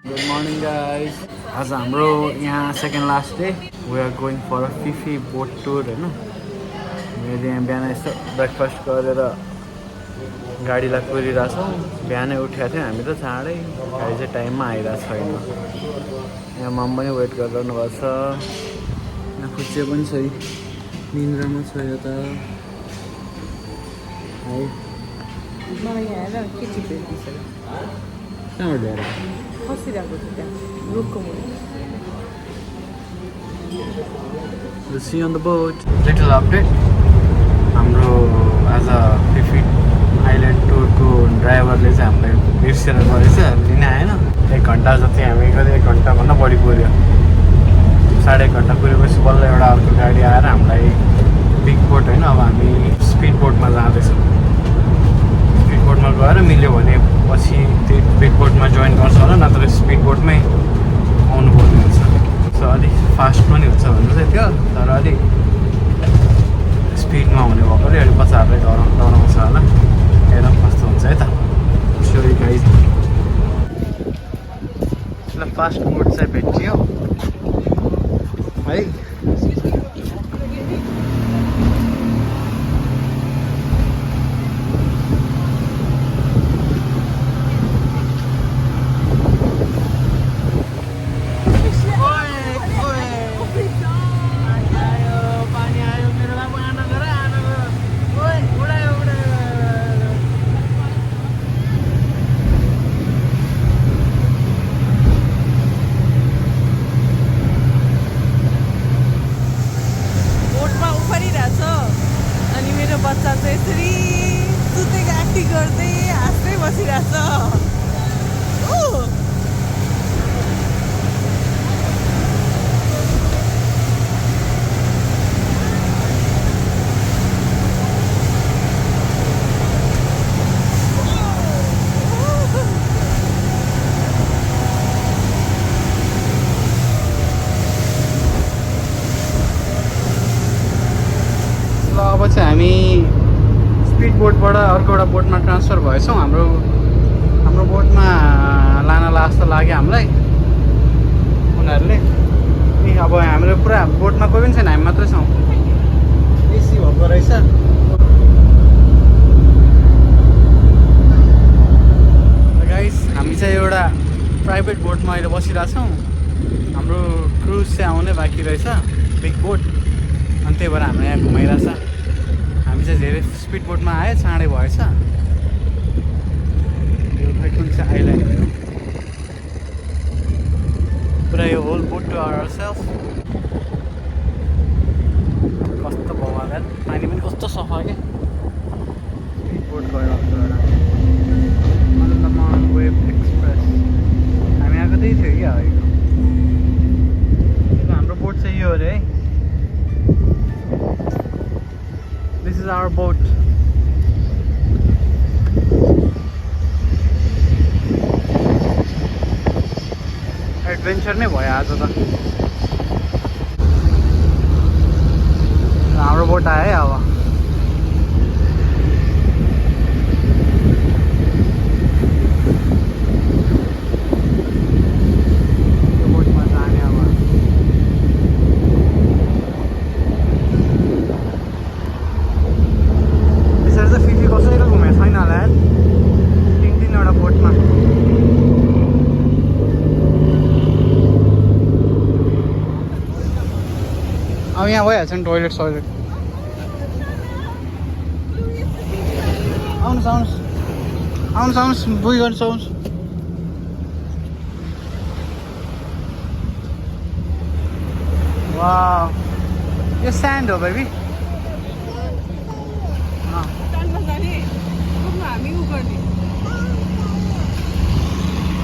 Good morning guys. आज हाम्रो यहाँ second last day. We are going for a Fifi boat tour हैन. मैले यहाँ बिहान यसो ब्रेकफास्ट गरेर गाडीलाई कुरिरहेको छौँ. बिहानै उठेको थियौँ हामी त चाँडै. गाडी चाहिँ टाइममा आइरहेको छैन. यहाँ मम पनि वेट गरिरहनु भएको छ. यहाँ खुच्चे पनि छ. निन्द्रामा छ यो त. है मलाई यहाँ हेर के टिपेको कहाँबाट ल्याएर खसिरहेको थियो त्यहाँ रुखको मुनि. The sea on the boat. Little update. हाम्रो आज फिफी आइल्यान्ड टुरको ड्राइभरले चाहिँ हामीलाई बिर्सेर गरेछ. लिन आएन. 1 घन्टा जति हामी गऱ्यो. 1 घन्टाभन्दा बढी कुर्यो. 1.5 घन्टा कुरेपछि बल्ल एउटा अर्को गाडी आएर हामीलाई बिग बोट होइन, अब हामी स्पिड बोटमा जाँदैछौँ. स्पिड बोटमा गएर मिल्यो भने पछि त्यो स्पिड बोटमा जोइन गर्छ होला, नत्र स्पिड बोटमै आउनुपर्ने हुन्छ. सो अलिक फास्ट पनि हुन्छ भन्नु चाहिँ थियो, तर अलिक स्पिडमा हुने भएकोले अलिक बच्चाहरूलाई डराउँछ होला. हेरौँ कस्तो हुन्छ है त. सो गाइज ल फास्ट बोट चाहिँ भेटियो है. बच्चा चाहिँ यसरी सुतेको एक्टिङ गर्दै हाँस्दै बसिरहेछ. अब चाहिँ हामी स्पिड बोटबाट अर्को एउटा बोटमा ट्रान्सफर भएछौँ. हाम्रो बोटमा लान जस्तो लाग्यो हामीलाई उनीहरूले. अब हाम्रो पुरा बोटमा कोही पनि छैन, हामी मात्रै छौँ. एसी भएको रहेछ. गाइस हामी चाहिँ एउटा प्राइभेट बोटमा अहिले बसिरहेछौँ. हाम्रो क्रुज चाहिँ आउनै बाँकी रहेछ, बिग बोट. अनि त्यही भएर हामीलाई यहाँ घुमाइरहेछ. हामी चाहिँ धेरै स्पिड बोटमा आयो, चाँडै भएछ. यो खै कुन चाहिँ आइल्यान्ड हो पुरा यो होल बोट टु आवरसेल्फ. कस्तो भवाल, पानी पनि कस्तो सफा क्या. स्पिड बोट गयो एउटा अन्दमान वेभ एक्सप्रेस. हामी आएको त्यही थियो क्या. हाम्रो बोट चाहिँ यो अरे है. This is our boat. Adventure नै भयो आज त. हाम्रो बोट आयो है अब. यो बोटमा जाने अब. फिफी कसैले घुमेको छैन होला यार. 3-3वटा बोटमा. अब यहाँ भइहाल्छ नि टोइलेट सोइलेट. आउनुहोस् आउनुहोस् आउनुहोस् आउनुहोस् बुई गर्नुहोस् आउनुहोस्. वाह यो स्यान्ड हो बेबी.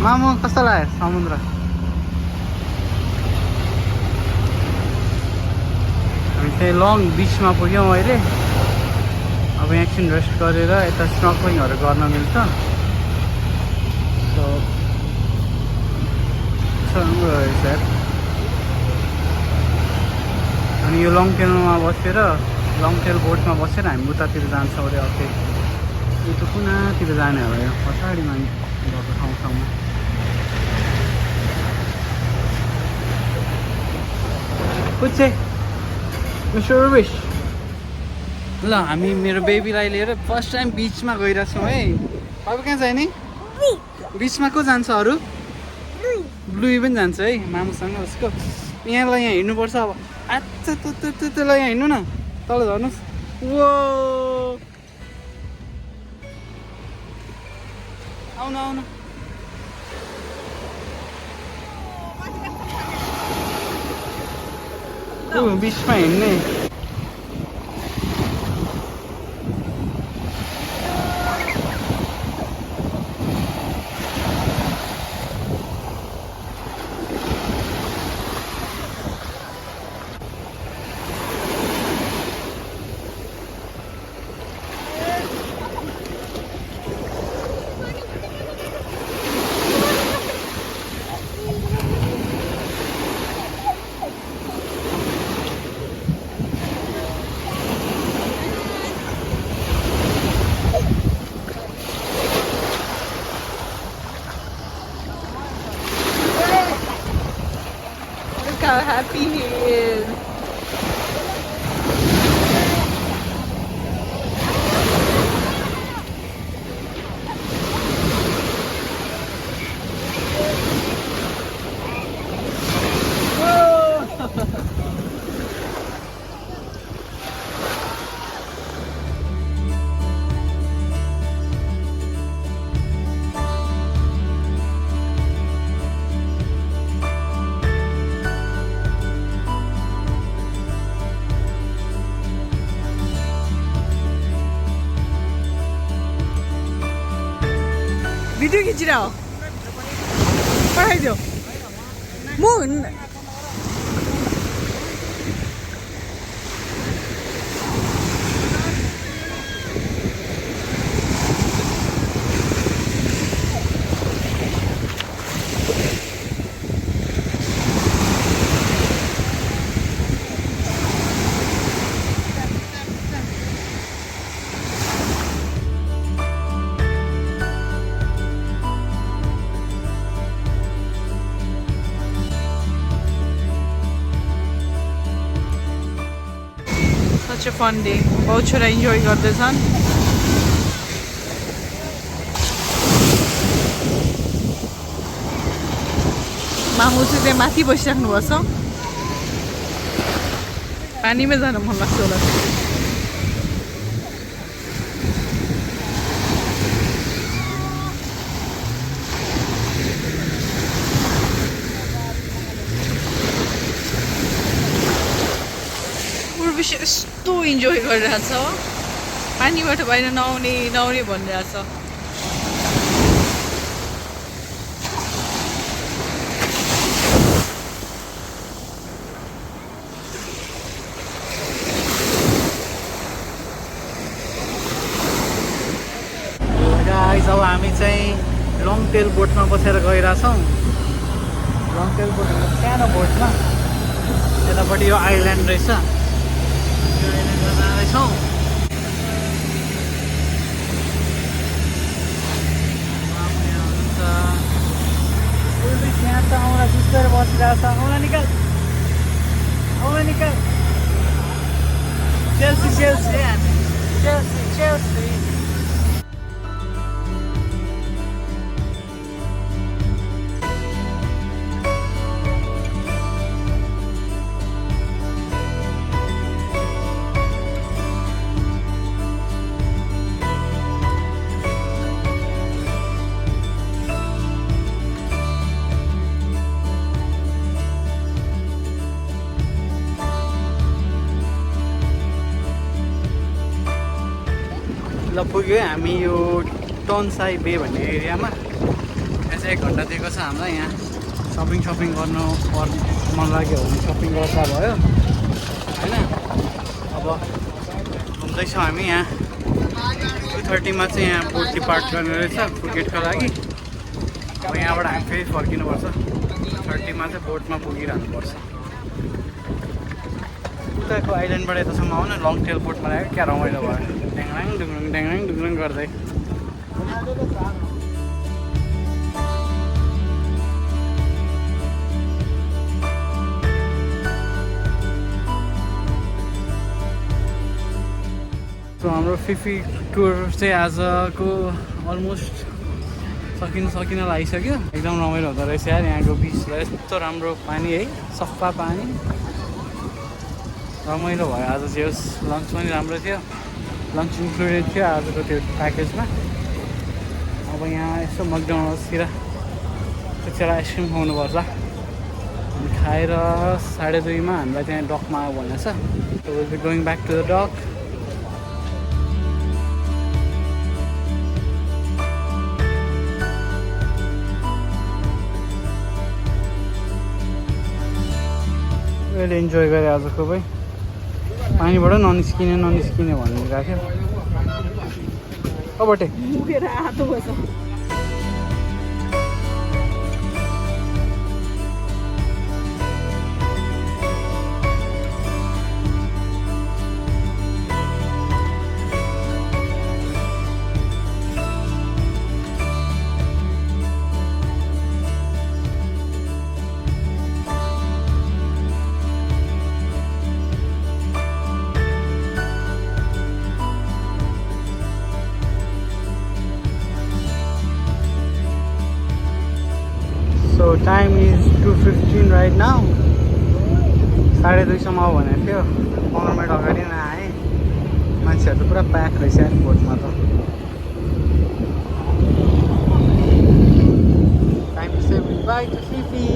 मामु कस्तो लाग्यो समुद्र. हामी चाहिँ लङ बिचमा पुग्यौँ अहिले. अब यहाँ एकछिन रेस्ट गरेर यता स्नर्कलिङहरू गर्न मिल्छ. सो राम्रो रहेछ. अनि यो लङ टेलमा बसेर लङ टेल बोटमा बसेर हामी उतातिर जान्छौँ अरे. अर्कै यो त कुनातिर जाने होला. यो पछाडिमा भएको ठाउँमा पुच्छे मिस्टर रुबिस ल हामी मेरो बेबीलाई लिएर फर्स्ट टाइम बिचमा गइरहेछौँ है अब कहाँ जाने बिचमा को जान्छ अरू ब्लुई पनि जान्छ है मामुसँग उसको यहाँलाई यहाँ हिँड्नुपर्छ अब अच्छा त्यसलाई यहाँ हिँड्नु न तल झर्नुहोस् वो आउनु आउनु बिचमा हिँड्ने How happy he is. Video खिचिरह पठाइदियो म such a fun day. बहुत छोरा इन्जोय गर्दैछन् मामु चाहिँ त्यहाँ माथि बसिराख्नु भएको छ पानीमै जान मन लाग्छ होला यस्तो इन्जोय गरिरहेछ पानीबाट बाहिर नआउने नआउने भनिरहेछ अब हामी चाहिँ लङ टेल बोटमा बसेर गइरहेछौँ लङ टेल बोट सानो बोटमा यतापट्टि यो आइल्यान्ड रहेछ जाँदैछौँ यहाँ त औँला सुस्तेर बसिरहेको छ औँला निकाल चेल्सी चेल्सी चेल्सी चेल्सी ल पुग्यो हामी यो टनसाई बे भन्ने एरियामा यहाँ चाहिँ 1 घन्टा दिएको छ हामीलाई यहाँ सपिङ गर्नु मन लाग्यो भने सपिङ गर्दा भयो होइन अब घुम्दैछौँ हामी यहाँ 2:30 मा चाहिँ यहाँ बोट डिपार्ट गर्ने रहेछ फुकेटको लागि अब यहाँबाट हामी फेरि फर्किनुपर्छ 2:30 मा चाहिँ बोटमा पुगिरहनुपर्छ उताको आइल्यान्डबाट यतासम्म आउन लङ टेल बोटमा लाग्यो क्या रमाइलो भयो ड्याङराङ डुङराङ गर्दै सो हाम्रो फिफी टुर चाहिँ आजको अलमोस्ट सकिन लागिसक्यो। एकदम रमाइलो हुँदो रहेछ यार यहाँको बिचलाई। यस्तो राम्रो पानी है, सफा पानी, रमाइलो भयो आज चाहिँ। होस् लन्च पनि राम्रो थियो, लन्च इन्क्लुडेड थियो आजको त्यो प्याकेजमा। अब यहाँ यसो मकडोनल्ड्सतिर त्यतिखेर आइसक्रिम खुवाउनुपर्छ। अनि खाएर 2:30 मा हामीलाई त्यहाँ डकमा आयो भनेको छ। So will be going back to the duck. अहिले इन्जोय गरेँ आजको भाइ। पानीबाट ननिस्किने भनिरहेको थियो। कबटे मुखेर आतो भएछ। So time is 2:15 right now. 2:30 सम्म आऊ भनेको थियो। 15 मिनट अगाडि नै आएँ। मान्छेहरू त पुरा प्याक रहेछ एयरपोर्टमा त। Time to say goodbye to Fifi.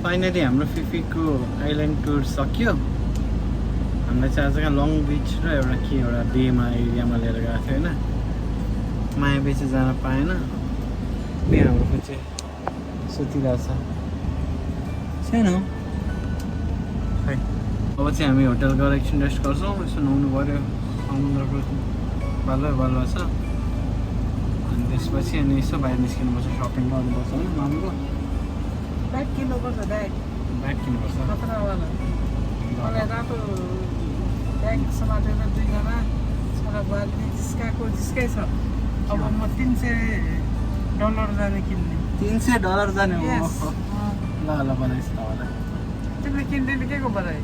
Finally हाम्रो फिफीको आइल्यान्ड टुर सक्यो। हामीलाई चाहिँ आजका लङ बिच र एउटा बेमा एरियामा लिएर गएको थियो होइन। माया बेच जान पाएन। हाम्रो चाहिँ सुतिरहेछ छैन खै। अब चाहिँ हामी होटल गएर एकछिन रेस्ट गर्छौँ। यसो नुहाउनु पऱ्यो, समुद्रको बाल्लो छ। अनि त्यसपछि यसो बाहिर निस्किनुपर्छ, सपिङ गर्नुपर्छ होइन मामुको। ब्याग किन्नुपर्छ, ब्याग किन्नुपर्छ। खतरावाला मलाई रातो ब्याग समातेर 2 जना छोरा बुहारी जिस्कै छ। अब म $300 जाने किन्ने। $300 जाने हो। Yes. ल बनाइस् तपाईँलाई। तिमीले किन्दैन के को बनाए?